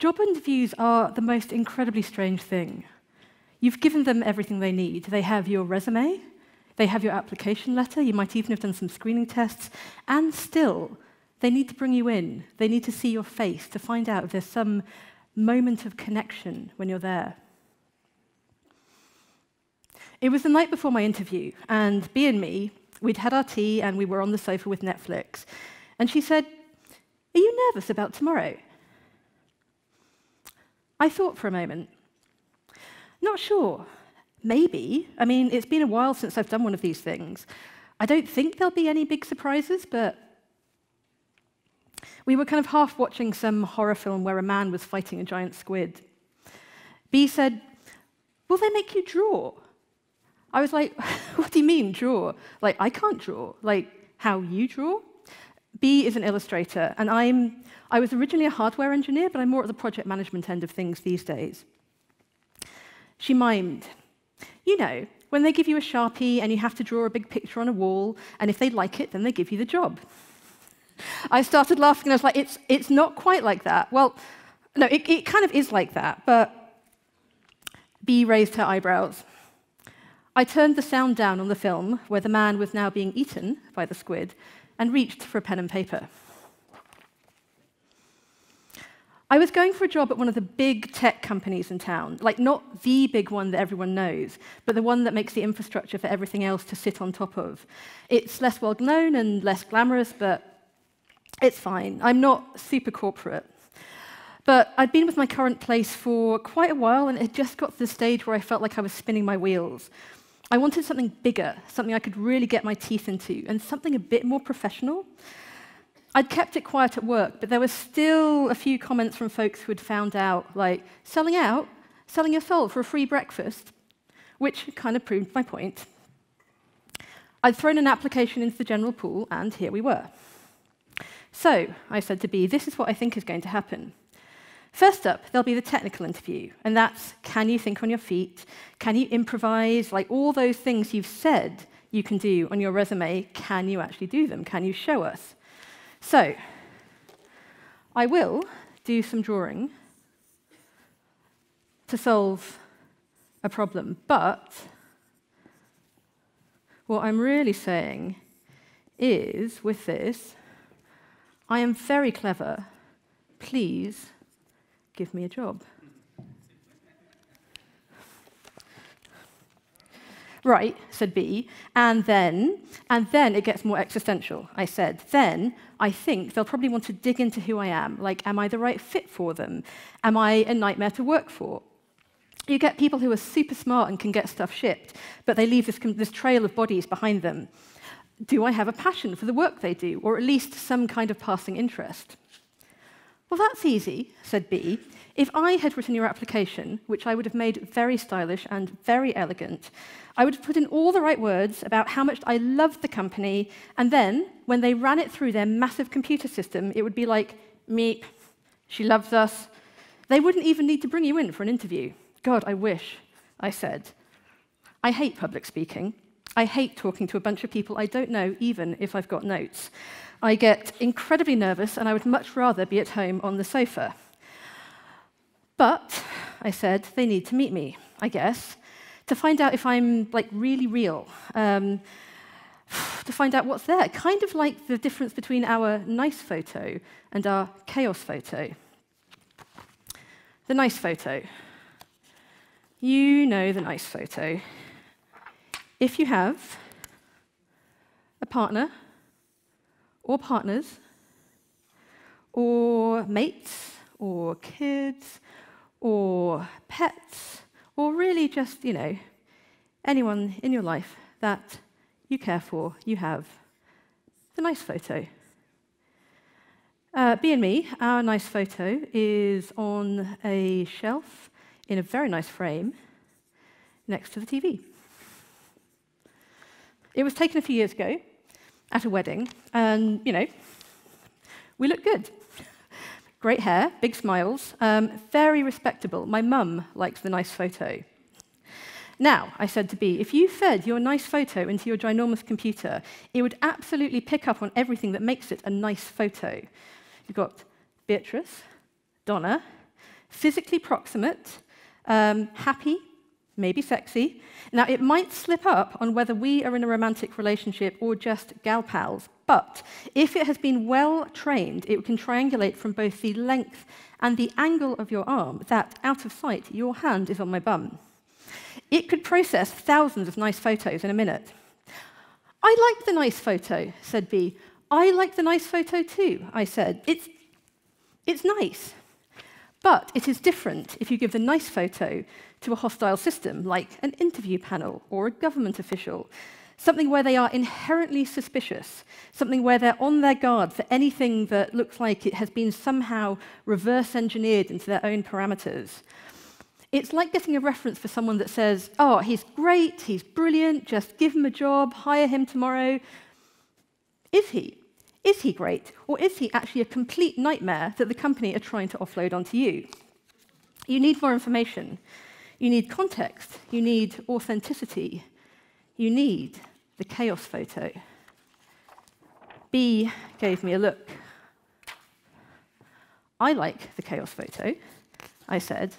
Job interviews are the most incredibly strange thing. You've given them everything they need. They have your resume, they have your application letter, you might even have done some screening tests, and still, they need to bring you in. They need to see your face to find out if there's some moment of connection when you're there. It was the night before my interview, and Bea and me, we'd had our tea and we were on the sofa with Netflix. And she said, "Are you nervous about tomorrow?" I thought for a moment. Not sure. Maybe. I mean, it's been a while since I've done one of these things. I don't think there'll be any big surprises, but we were kind of half watching some horror film where a man was fighting a giant squid. Bea said, "Will they make you draw?" I was like, "What do you mean, draw? Like, I can't draw. Like, how you draw?" Bea is an illustrator, and I was originally a hardware engineer, but I'm more at the project management end of things these days. She mimed, "You know, when they give you a Sharpie and you have to draw a big picture on a wall, and if they like it, then they give you the job." I started laughing, and I was like, it's not quite like that. Well, no, it kind of is like that, but Bea raised her eyebrows. I turned the sound down on the film, where the man was now being eaten by the squid, and reached for a pen and paper. I was going for a job at one of the big tech companies in town, like not the big one that everyone knows, but the one that makes the infrastructure for everything else to sit on top of. It's less well-known and less glamorous, but it's fine. I'm not super corporate. But I'd been with my current place for quite a while, and it just got to the stage where I felt like I was spinning my wheels. I wanted something bigger, something I could really get my teeth into, and something a bit more professional. I'd kept it quiet at work, but there were still a few comments from folks who had found out, like, selling out, selling your soul for a free breakfast, which kind of proved my point. I'd thrown an application into the general pool, and here we were. So, I said to Bea, this is what I think is going to happen. First up, there'll be the technical interview, and that's, can you think on your feet? Can you improvise? Like all those things you've said you can do on your resume, can you actually do them? Can you show us? So, I will do some drawing to solve a problem, but what I'm really saying is, with this, I am very clever. Please give me a job. Right, said Bea, and then it gets more existential, I said. Then I think they'll probably want to dig into who I am. Like, am I the right fit for them? Am I a nightmare to work for? You get people who are super smart and can get stuff shipped, but they leave this trail of bodies behind them. Do I have a passion for the work they do, or at least some kind of passing interest? Well, that's easy, said Bea. If I had written your application, which I would have made very stylish and very elegant, I would have put in all the right words about how much I loved the company, and then, when they ran it through their massive computer system, it would be like, meep, she loves us. They wouldn't even need to bring you in for an interview. God, I wish, I said. I hate public speaking. I hate talking to a bunch of people I don't know, even if I've got notes. I get incredibly nervous, and I would much rather be at home on the sofa. But, I said, they need to meet me, I guess, to find out if I'm, like, really real, to find out what's there, kind of like the difference between our nice photo and our chaos photo. The nice photo. You know the nice photo. If you have a partner, or partners, or mates, or kids, or pets, or really just, anyone in your life that you care for, you have the nice photo. Bea and me, our nice photo is on a shelf in a very nice frame next to the TV. It was taken a few years ago at a wedding, and, we look good. Great hair, big smiles, very respectable. My mum likes the nice photo. Now, I said to Bea, if you fed your nice photo into your ginormous computer, it would absolutely pick up on everything that makes it a nice photo. You've got Beatrice, Donna, physically proximate, happy, maybe sexy. Now, it might slip up on whether we are in a romantic relationship or just gal pals, but if it has been well trained, it can triangulate from both the length and the angle of your arm that, out of sight, your hand is on my bum. It could process thousands of nice photos in a minute. I like the nice photo, said B. I like the nice photo too, I said. It's nice. But it is different if you give the nice photo to a hostile system, like an interview panel or a government official, something where they are inherently suspicious, something where they're on their guard for anything that looks like it has been somehow reverse engineered into their own parameters. It's like getting a reference for someone that says, oh, he's great, he's brilliant, just give him a job, hire him tomorrow. Is he? Is he great? Or is he actually a complete nightmare that the company are trying to offload onto you? You need more information. You need context. You need authenticity. You need the chaos photo. B gave me a look. I like the chaos photo, I said.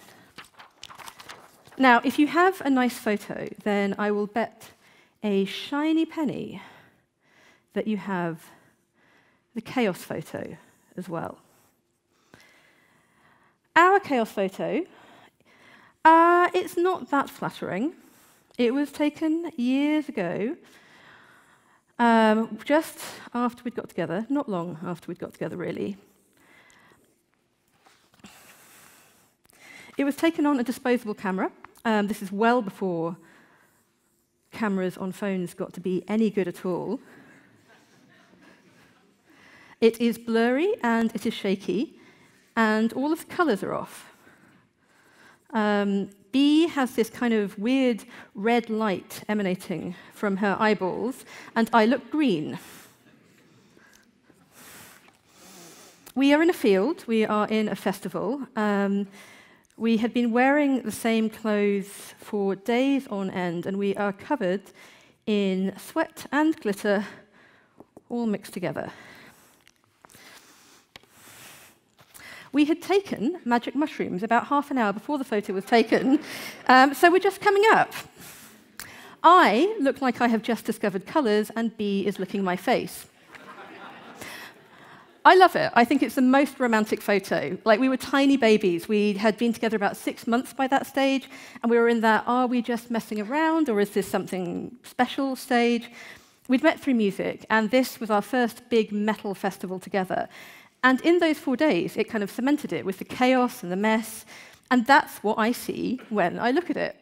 Now, if you have a nice photo, then I will bet a shiny penny that you have the chaos photo as well. Our chaos photo, it's not that flattering. It was taken years ago, just after we'd got together, not long after we'd got together, really. It was taken on a disposable camera. This is well before cameras on phones got to be any good at all. It is blurry and it is shaky, and all of the colors are off. B has this kind of weird red light emanating from her eyeballs, and I look green. We are in a field. We are in a festival. We had been wearing the same clothes for days on end, and we are covered in sweat and glitter, all mixed together. We had taken magic mushrooms about half an hour before the photo was taken, so we're just coming up. I look like I have just discovered colours, and B is licking my face. I love it. I think it's the most romantic photo. Like, we were tiny babies. We had been together about 6 months by that stage, and we were in that, are we just messing around, or is this something special stage? We'd met through music, and this was our first big metal festival together. And in those 4 days, it kind of cemented it with the chaos and the mess, and that's what I see when I look at it.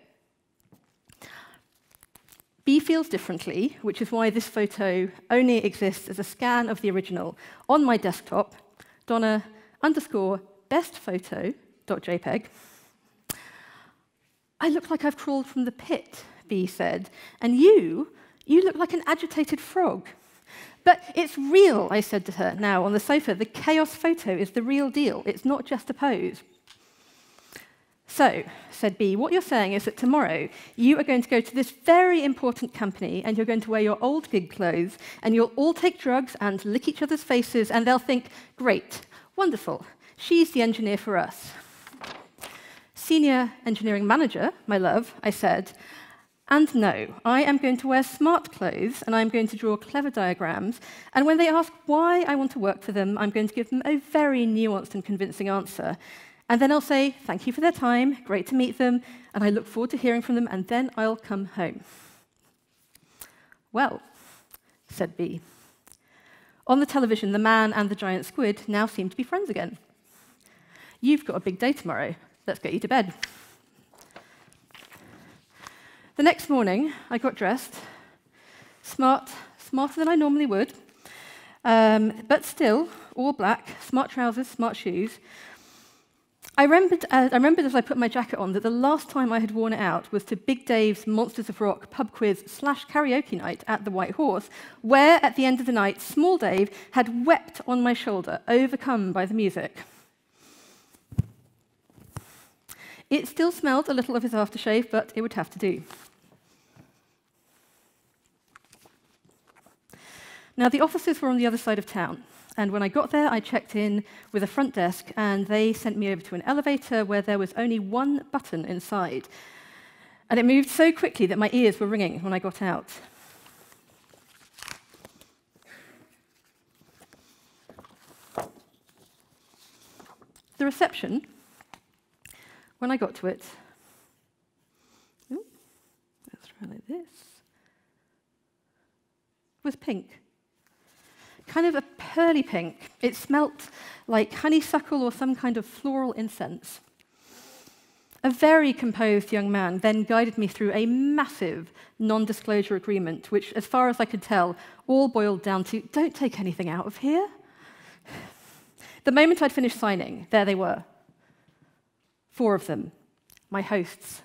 B feels differently, which is why this photo only exists as a scan of the original on my desktop, Donna_bestphoto.jpg. I look like I've crawled from the pit, B said, and you look like an agitated frog. But it's real, I said to her. Now, on the sofa, the chaos photo is the real deal. It's not just a pose. So, said B, what you're saying is that tomorrow you are going to go to this very important company and you're going to wear your old gig clothes and you'll all take drugs and lick each other's faces and they'll think, great, wonderful, she's the engineer for us. Senior engineering manager, my love, I said, and no, I am going to wear smart clothes and I'm going to draw clever diagrams, and when they ask why I want to work for them, I'm going to give them a very nuanced and convincing answer. And then I'll say, thank you for their time, great to meet them, and I look forward to hearing from them, and then I'll come home. Well, said B. On the television, the man and the giant squid now seem to be friends again. You've got a big day tomorrow. Let's get you to bed. The next morning, I got dressed, smarter than I normally would, but still, all black, smart trousers, smart shoes. I remembered as I put my jacket on that the last time I had worn it out was to Big Dave's Monsters of Rock pub quiz / karaoke night at the White Horse, where at the end of the night, small Dave had wept on my shoulder, overcome by the music. It still smelled a little of his aftershave, but it would have to do. Now, the offices were on the other side of town. And when I got there, I checked in with a front desk, and they sent me over to an elevator where there was only one button inside. And it moved so quickly that my ears were ringing when I got out. The reception, when I got to it, let's try like this, was pink. Kind of a pearly pink. It smelt like honeysuckle or some kind of floral incense. A very composed young man then guided me through a massive non-disclosure agreement, which, as far as I could tell, all boiled down to, don't take anything out of here. The moment I'd finished signing, there they were. 4 of them, my hosts.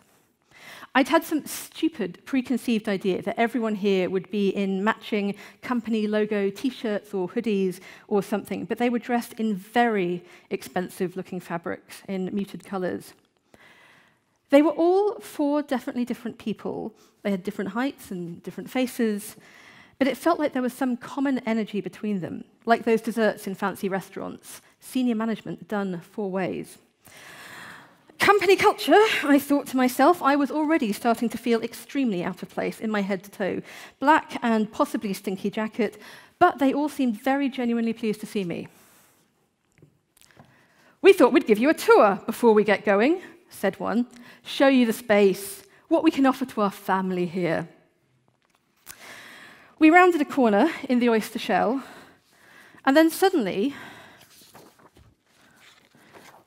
I'd had some stupid preconceived idea that everyone here would be in matching company logo t-shirts or hoodies or something, but they were dressed in very expensive-looking fabrics in muted colors. They were all 4 definitely different people. They had different heights and different faces, but it felt like there was some common energy between them, like those desserts in fancy restaurants, senior management done 4 ways. Company culture, I thought to myself. I was already starting to feel extremely out of place in my head to toe. Black and possibly stinky jacket, but they all seemed very genuinely pleased to see me. We thought we'd give you a tour before we get going, said one. Show you the space, what we can offer to our family here. We rounded a corner in the oyster shell, and then suddenly,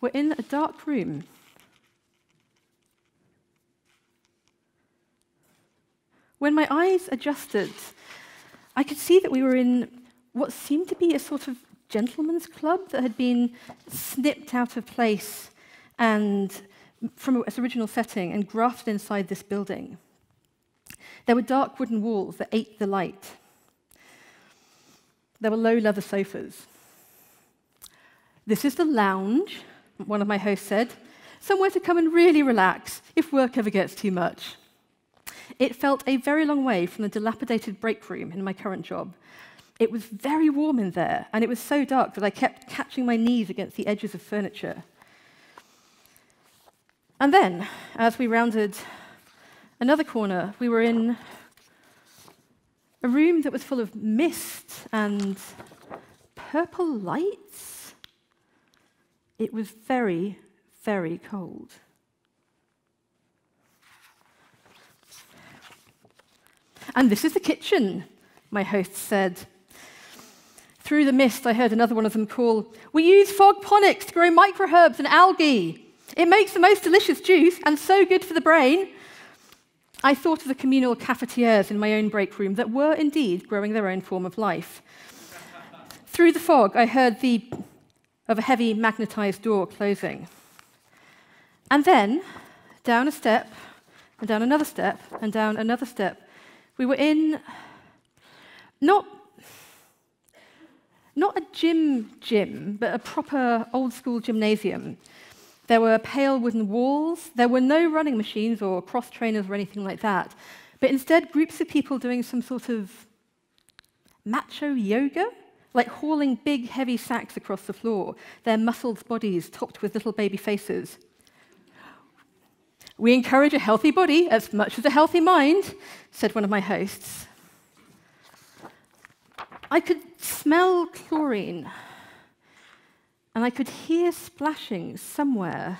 we're in a dark room. When my eyes adjusted, I could see that we were in what seemed to be a sort of gentleman's club that had been snipped out of place and from its original setting and grafted inside this building. There were dark wooden walls that ate the light. There were low leather sofas. This is the lounge, one of my hosts said, somewhere to come and really relax if work ever gets too much. It felt a very long way from the dilapidated break room in my current job. It was very warm in there, and it was so dark that I kept catching my knees against the edges of furniture. And then, as we rounded another corner, we were in a room that was full of mist and purple lights. It was very, very cold. And this is the kitchen, my host said. Through the mist, I heard another one of them call, "We use fogponics to grow microherbs and algae. It makes the most delicious juice and so good for the brain." I thought of the communal cafetières in my own break room that were indeed growing their own form of life. Through the fog, I heard of a heavy magnetized door closing. And then, down a step, and down another step, and down another step, we were in not a gym, but a proper old-school gymnasium. There were pale wooden walls. There were no running machines or cross-trainers or anything like that, but instead groups of people doing some sort of macho yoga, like hauling big, heavy sacks across the floor, their muscled bodies topped with little baby faces. "We encourage a healthy body as much as a healthy mind," said one of my hosts. I could smell chlorine, and I could hear splashing somewhere,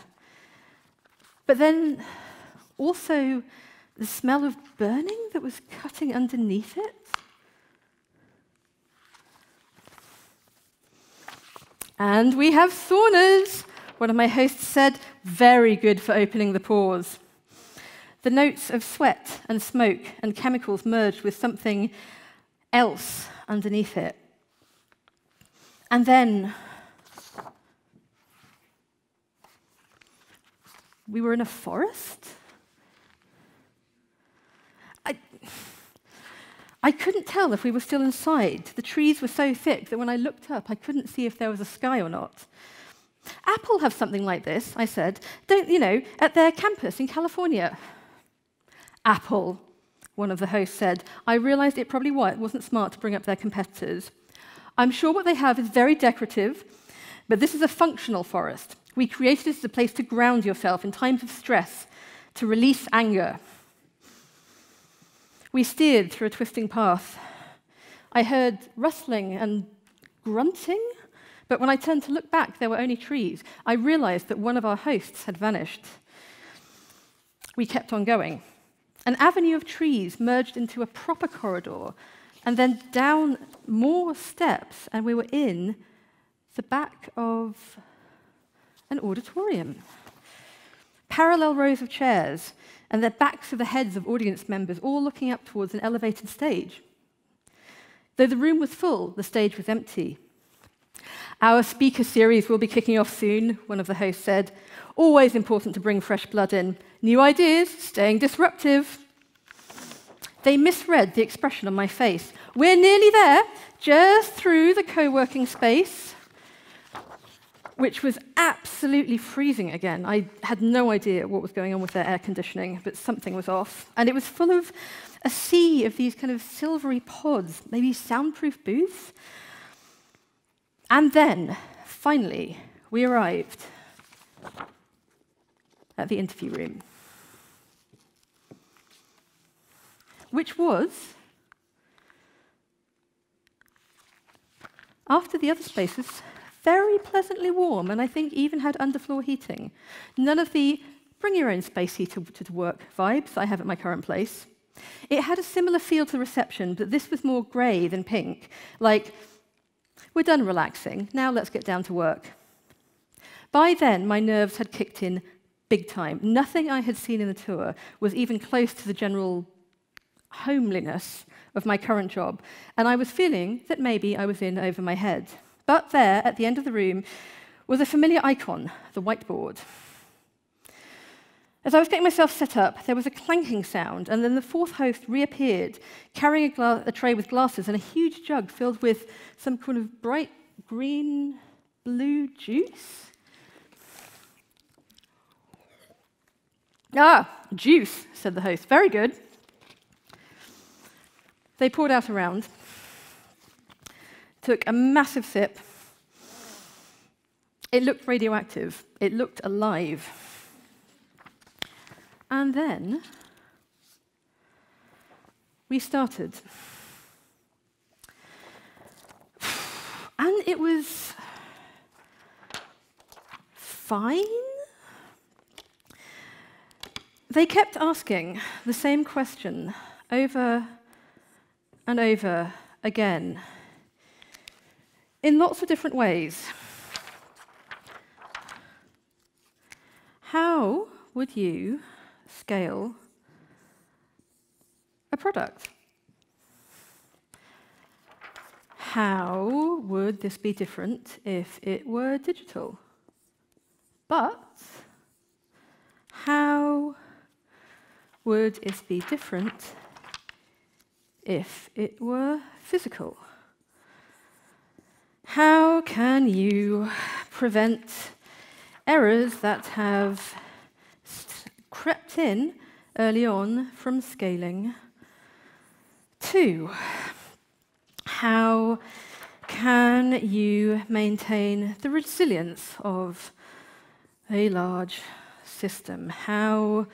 but then also the smell of burning that was cutting underneath it. "And we have saunas," one of my hosts said, "very good for opening the pores." The notes of sweat and smoke and chemicals merged with something else underneath it. And then we were in a forest. I couldn't tell if we were still inside. The trees were so thick that when I looked up, I couldn't see if there was a sky or not. "Apple have something like this," I said, at their campus in California." "Apple," one of the hosts said. I realized it probably wasn't smart to bring up their competitors. I'm sure what they have is very decorative, but this is a functional forest. We created it as a place to ground yourself in times of stress, to release anger. We steered through a twisting path. I heard rustling and grunting, but when I turned to look back, there were only trees. I realized that one of our hosts had vanished. We kept on going. An avenue of trees merged into a proper corridor, and then down more steps, and we were in the back of an auditorium. Parallel rows of chairs, and the backs of the heads of audience members all looking up towards an elevated stage. Though the room was full, the stage was empty. Our speaker series will be kicking off soon, one of the hosts said. Always important to bring fresh blood in. New ideas, staying disruptive. They misread the expression on my face. We're nearly there, just through the co-working space, which was absolutely freezing again. I had no idea what was going on with their air conditioning, but something was off. And it was full of a sea of these kind of silvery pods, maybe soundproof booths. And then, finally, we arrived at the interview room, which was, after the other spaces, very pleasantly warm, and I think even had underfloor heating. None of the bring your own space heater to work vibes I have at my current place. It had a similar feel to the reception, but this was more grey than pink. Like, we're done relaxing, now let's get down to work. By then, my nerves had kicked in big time. Nothing I had seen in the tour was even close to the general homeliness of my current job, and I was feeling that maybe I was in over my head. But there, at the end of the room, was a familiar icon, the whiteboard. As I was getting myself set up, there was a clanking sound, and then the fourth host reappeared, carrying a tray with glasses and a huge jug filled with some kind of bright green, blue juice. Ah, juice, said the host. Very good. They poured out a round, took a massive sip. It looked radioactive. It looked alive. And then we started. And it was fine. They kept asking the same question over and over again in lots of different ways. How would you scale a product? How would this be different if it were digital? But how would it be different if it were physical? How can you prevent errors that have crept in early on from scaling? 2, how can you maintain the resilience of a large system? How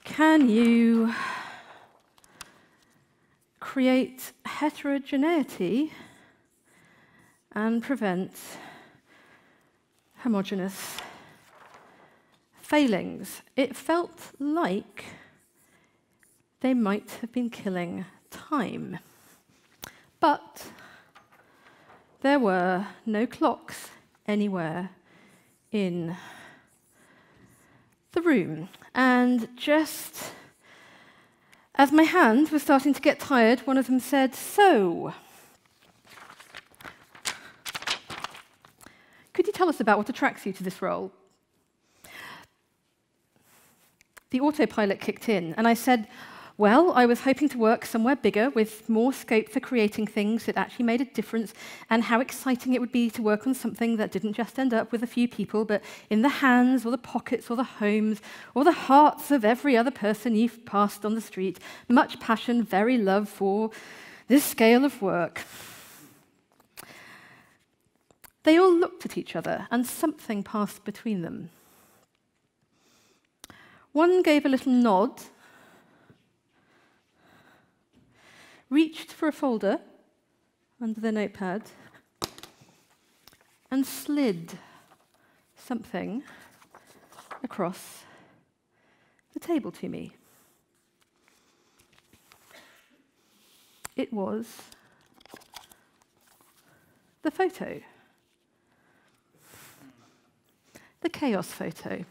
can you create heterogeneity and prevent homogeneous failings? It felt like they might have been killing time. But there were no clocks anywhere in the room. And just as my hand was starting to get tired, one of them said, "So, could you tell us about what attracts you to this role?" The autopilot kicked in, and I said, "Well, I was hoping to work somewhere bigger with more scope for creating things that actually made a difference, and how exciting it would be to work on something that didn't just end up with a few people, but in the hands or the pockets or the homes or the hearts of every other person you've passed on the street. Much passion, very love for this scale of work." They all looked at each other, and something passed between them. One gave a little nod, reached for a folder under their notepad, and slid something across the table to me. It was the photo. The chaos photo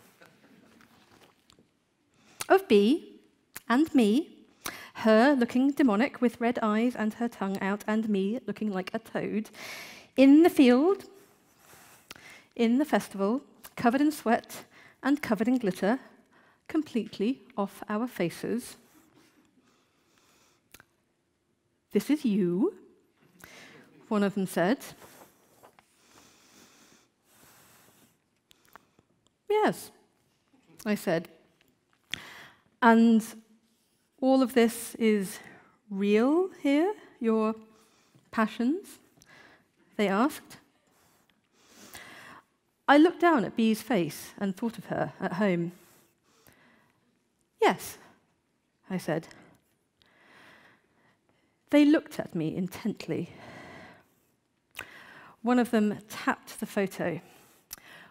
of Bee and me, her looking demonic with red eyes and her tongue out, and me looking like a toad, in the field, in the festival, covered in sweat and covered in glitter, completely off our faces. "This is you," one of them said. "Yes," I said. "And all of this is real here, your passions?" they asked. I looked down at Bee's face and thought of her at home. "Yes," I said. They looked at me intently. One of them tapped the photo.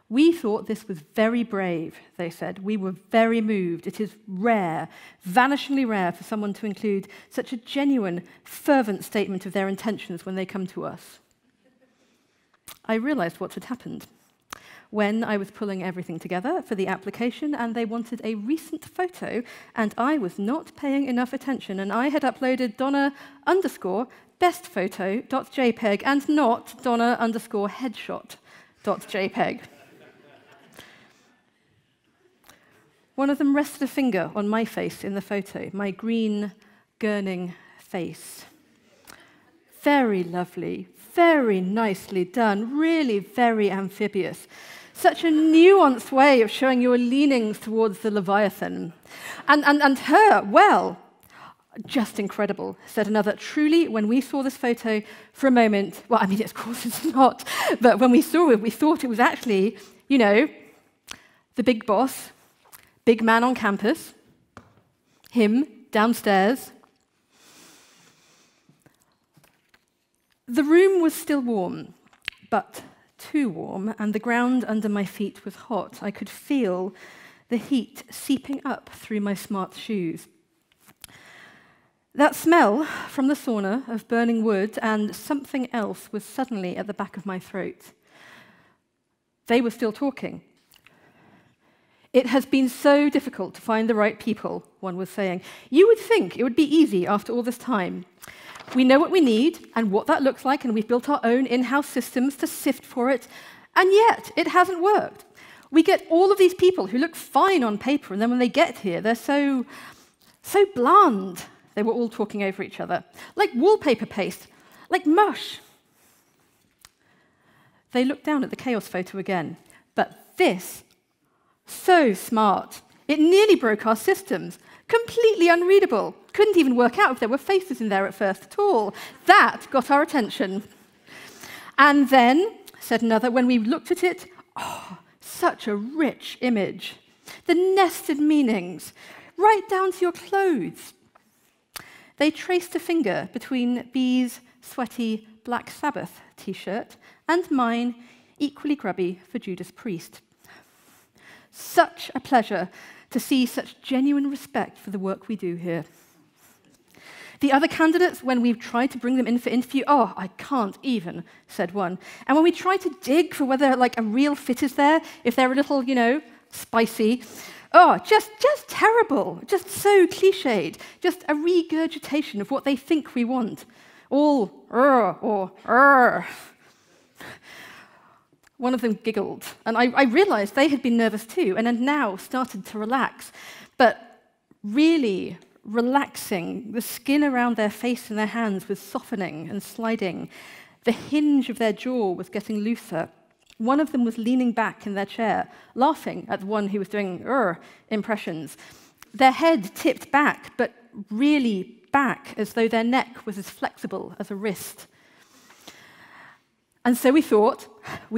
"We thought this was very brave," they said. "We were very moved. It is rare, vanishingly rare, for someone to include such a genuine, fervent statement of their intentions when they come to us." I realized what had happened. When I was pulling everything together for the application and they wanted a recent photo, and I was not paying enough attention, and I had uploaded Donna_bestphoto.jpg and not Donna_headshot.jpg. One of them rested a finger on my face in the photo, my green, gurning face. "Very lovely, very nicely done, really very amphibious. Such a nuanced way of showing your leanings towards the Leviathan. And her, well, just incredible," said another. "Truly, when we saw this photo for a moment," well, I mean, of course it's not, but when we saw it, we thought it was actually, you know, the big boss, big man on campus, him downstairs. The room was still warm, but too warm, and the ground under my feet was hot. I could feel the heat seeping up through my smart shoes. That smell from the sauna of burning wood and something else was suddenly at the back of my throat. They were still talking. "It has been so difficult to find the right people," one was saying. "You would think it would be easy after all this time. We know what we need and what that looks like, and we've built our own in-house systems to sift for it, and yet it hasn't worked. We get all of these people who look fine on paper, and then when they get here, they're so bland." They were all talking over each other. "Like wallpaper paste, like mush." They looked down at the chaos photo again. "But this, so smart. It nearly broke our systems. Completely unreadable. Couldn't even work out if there were faces in there at first at all. That got our attention." "And then," said another, "when we looked at it, oh, such a rich image. The nested meanings, right down to your clothes." They traced a finger between Bee's sweaty Black Sabbath t-shirt and mine, equally grubby for Judas Priest. Such a pleasure to see such genuine respect for the work we do here. "The other candidates, when we've tried to bring them in for interview, oh, I can't even," said one. "And when we try to dig for whether like a real fit is there, if they're a little, you know, spicy, oh, just terrible, just so cliched, just a regurgitation of what they think we want. All or. One of them giggled, and I realized they had been nervous too, and had now started to relax. But really relaxing, the skin around their face and their hands was softening and sliding. The hinge of their jaw was getting looser. One of them was leaning back in their chair, laughing at the one who was doing impressions. Their head tipped back, but really back, as though their neck was as flexible as a wrist. And so we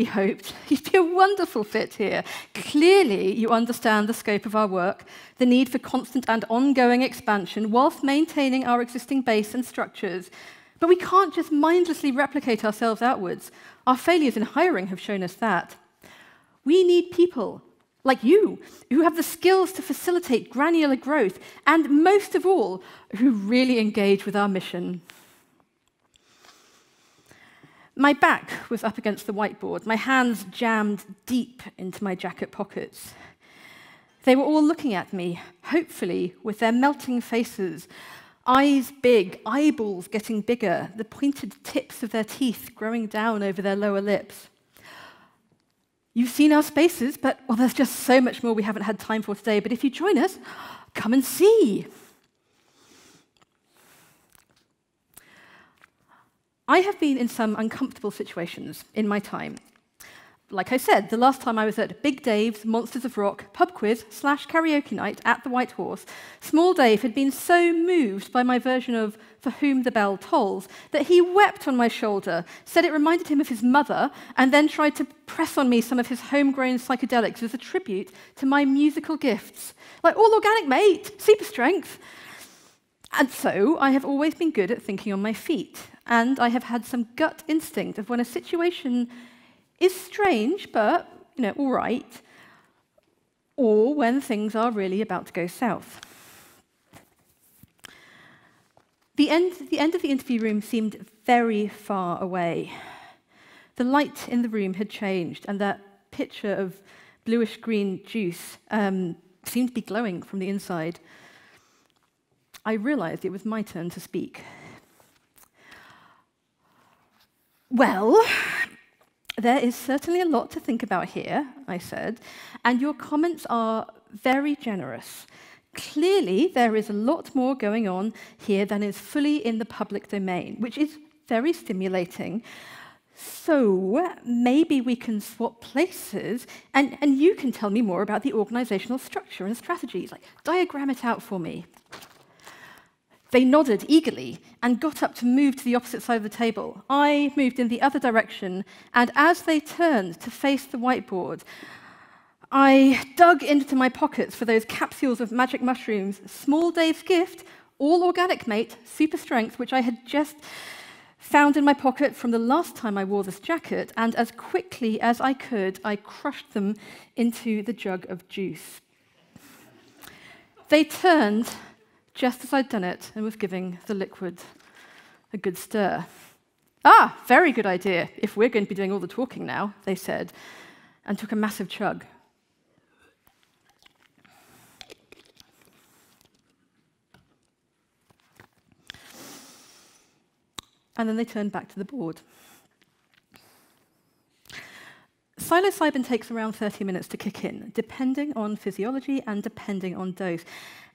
hoped, you'd be a wonderful fit here. Clearly, you understand the scope of our work, the need for constant and ongoing expansion whilst maintaining our existing base and structures. But we can't just mindlessly replicate ourselves outwards. Our failures in hiring have shown us that. We need people like you, who have the skills to facilitate granular growth, and most of all, who really engage with our mission. My back was up against the whiteboard, my hands jammed deep into my jacket pockets. They were all looking at me, hopefully with their melting faces, eyes big, eyeballs getting bigger, the pointed tips of their teeth growing down over their lower lips. You've seen our spaces, but well, there's just so much more we haven't had time for today, but if you join us, come and see. I have been in some uncomfortable situations in my time. Like I said, the last time I was at Big Dave's Monsters of Rock pub quiz / karaoke night at the White Horse, Small Dave had been so moved by my version of For Whom the Bell Tolls that he wept on my shoulder, said it reminded him of his mother, and then tried to press on me some of his homegrown psychedelics as a tribute to my musical gifts. Like all organic, mate, super strength. And so I have always been good at thinking on my feet, and I have had some gut instinct of when a situation is strange, but, all right, or when things are really about to go south. The end of the interview room seemed very far away. The light in the room had changed, and that pitcher of bluish-green juice seemed to be glowing from the inside. I realized it was my turn to speak. Well, there is certainly a lot to think about here, I said, and your comments are very generous. Clearly, there is a lot more going on here than is fully in the public domain, which is very stimulating. So maybe we can swap places, and you can tell me more about the organizational structure and strategies. Like, diagram it out for me. They nodded eagerly and got up to move to the opposite side of the table. I moved in the other direction, and as they turned to face the whiteboard, I dug into my pockets for those capsules of magic mushrooms, Small Dave's gift, all organic, mate, super strength, which I had just found in my pocket from the last time I wore this jacket, and as quickly as I could, I crushed them into the jug of juice. They turned just as I'd done it and was giving the liquid a good stir. Ah, very good idea, if we're going to be doing all the talking now, they said, and took a massive chug. And then they turned back to the board. Psilocybin takes around 30 minutes to kick in, depending on physiology and depending on dose.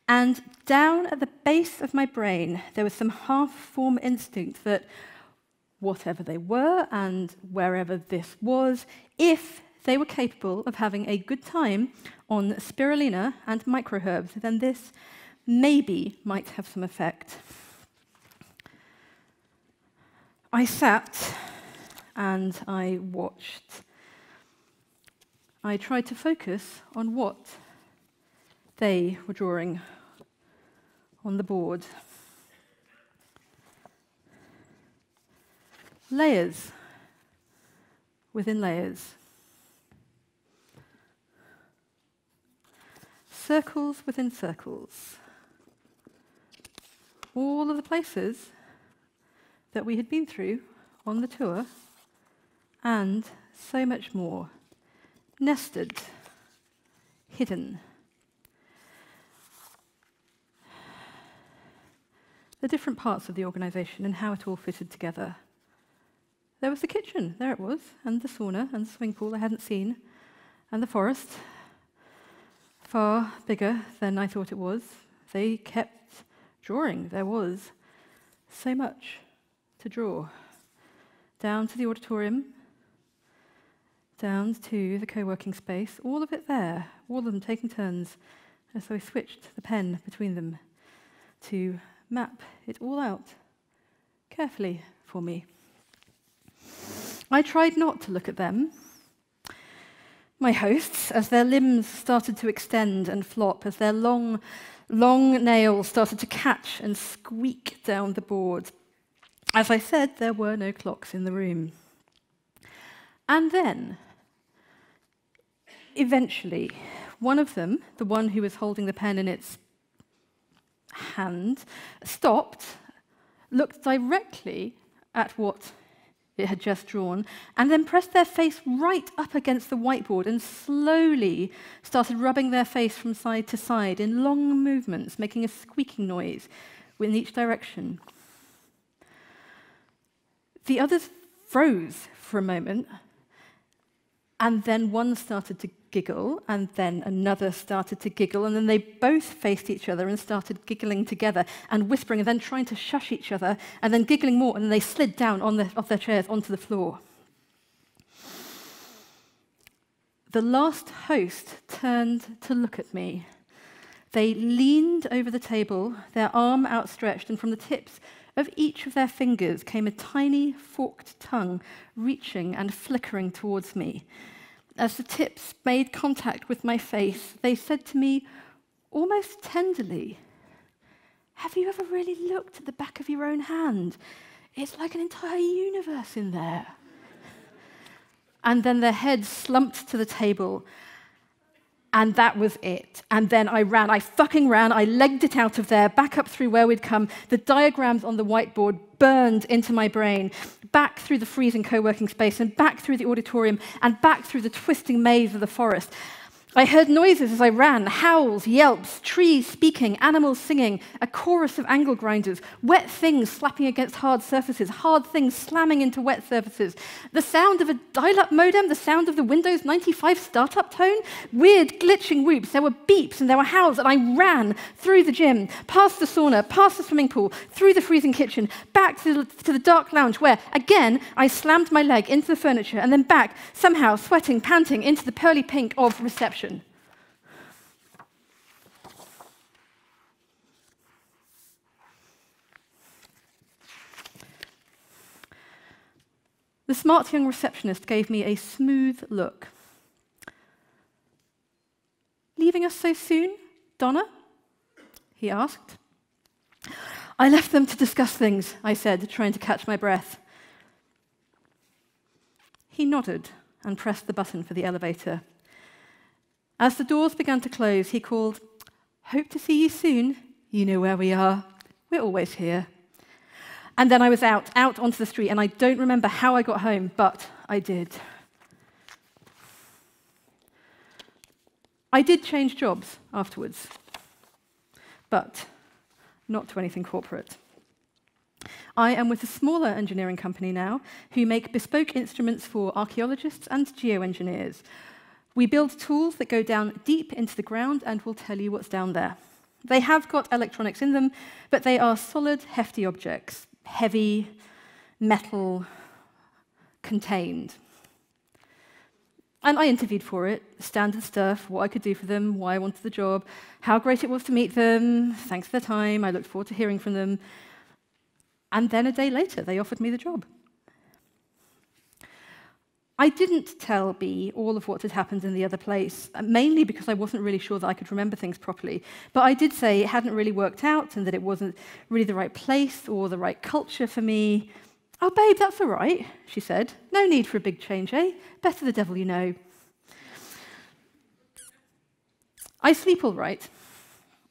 And down at the base of my brain, there was some half-formed instinct that whatever they were and wherever this was, if they were capable of having a good time on spirulina and microherbs, then this maybe might have some effect. I sat and I watched. I tried to focus on what they were drawing on the board. Layers within layers. Circles within circles. All of the places that we had been through on the tour, and so much more. Nested, hidden. The different parts of the organization and how it all fitted together. There was the kitchen, there it was, and the sauna and the swimming pool I hadn't seen, and the forest, far bigger than I thought it was. They kept drawing. There was so much to draw. Down to the auditorium, down to the co-working space, all of it there, all of them taking turns, and so I switched the pen between them to map it all out carefully for me. I tried not to look at them, my hosts, as their limbs started to extend and flop, as their long nails started to catch and squeak down the board. As I said, there were no clocks in the room. And then, eventually, one of them, the one who was holding the pen in its hand, stopped, looked directly at what it had just drawn, and then pressed their face right up against the whiteboard and slowly started rubbing their face from side to side in long movements, making a squeaking noise in each direction. The others froze for a moment, and then one started to giggle, and then another started to giggle, and then they both faced each other and started giggling together and whispering and then trying to shush each other and then giggling more, and then they slid down off their chairs onto the floor. The last host turned to look at me. They leaned over the table, their arm outstretched, and from the tips of each of their fingers came a tiny forked tongue reaching and flickering towards me. As the tips made contact with my face, they said to me, almost tenderly, "Have you ever really looked at the back of your own hand? It's like an entire universe in there." And then their heads slumped to the table, and that was it. And then I ran. I fucking ran. I legged it out of there, back up through where we'd come. The diagrams on the whiteboard burned into my brain, back through the freezing co-working space, and back through the auditorium, and back through the twisting maze of the forest. I heard noises as I ran, howls, yelps, trees speaking, animals singing, a chorus of angle grinders, wet things slapping against hard surfaces, hard things slamming into wet surfaces, the sound of a dial-up modem, the sound of the Windows 95 startup tone, weird glitching whoops, there were beeps and there were howls, and I ran through the gym, past the sauna, past the swimming pool, through the freezing kitchen, back to the dark lounge where, again, I slammed my leg into the furniture and then back, somehow sweating, panting, into the pearly pink of reception. The smart young receptionist gave me a smooth look. "Leaving us so soon, Donna?" he asked. "I left them to discuss things," I said, trying to catch my breath. He nodded and pressed the button for the elevator. As the doors began to close, he called, "Hope to see you soon. You know where we are. We're always here." And then I was out onto the street, and I don't remember how I got home, but I did. I did change jobs afterwards, but not to anything corporate. I am with a smaller engineering company now who make bespoke instruments for archaeologists and geoengineers. We build tools that go down deep into the ground and will tell you what's down there. They have got electronics in them, but they are solid, hefty objects. Heavy, metal, contained. And I interviewed for it, standard stuff, what I could do for them, why I wanted the job, how great it was to meet them, thanks for their time, I looked forward to hearing from them. And then a day later, they offered me the job. I didn't tell B all of what had happened in the other place, mainly because I wasn't really sure that I could remember things properly. But I did say it hadn't really worked out and that it wasn't really the right place or the right culture for me. "Oh, babe, that's all right," she said. "No need for a big change, eh? Better the devil you know." I sleep all right.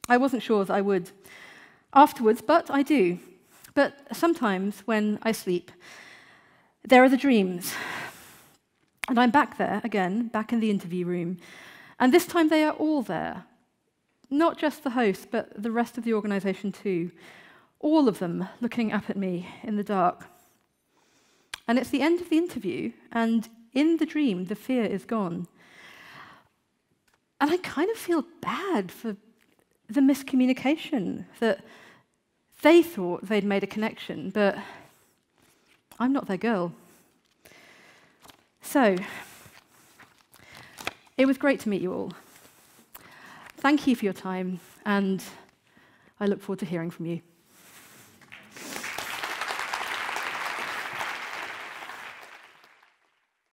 I wasn't sure that I would afterwards, but I do. But sometimes when I sleep, there are the dreams. And I'm back there again, back in the interview room. And this time they are all there. Not just the host, but the rest of the organization too. All of them looking up at me in the dark. And it's the end of the interview, and in the dream, the fear is gone. And I kind of feel bad for the miscommunication, that they thought they'd made a connection, but I'm not their girl. So, it was great to meet you all. Thank you for your time, and I look forward to hearing from you.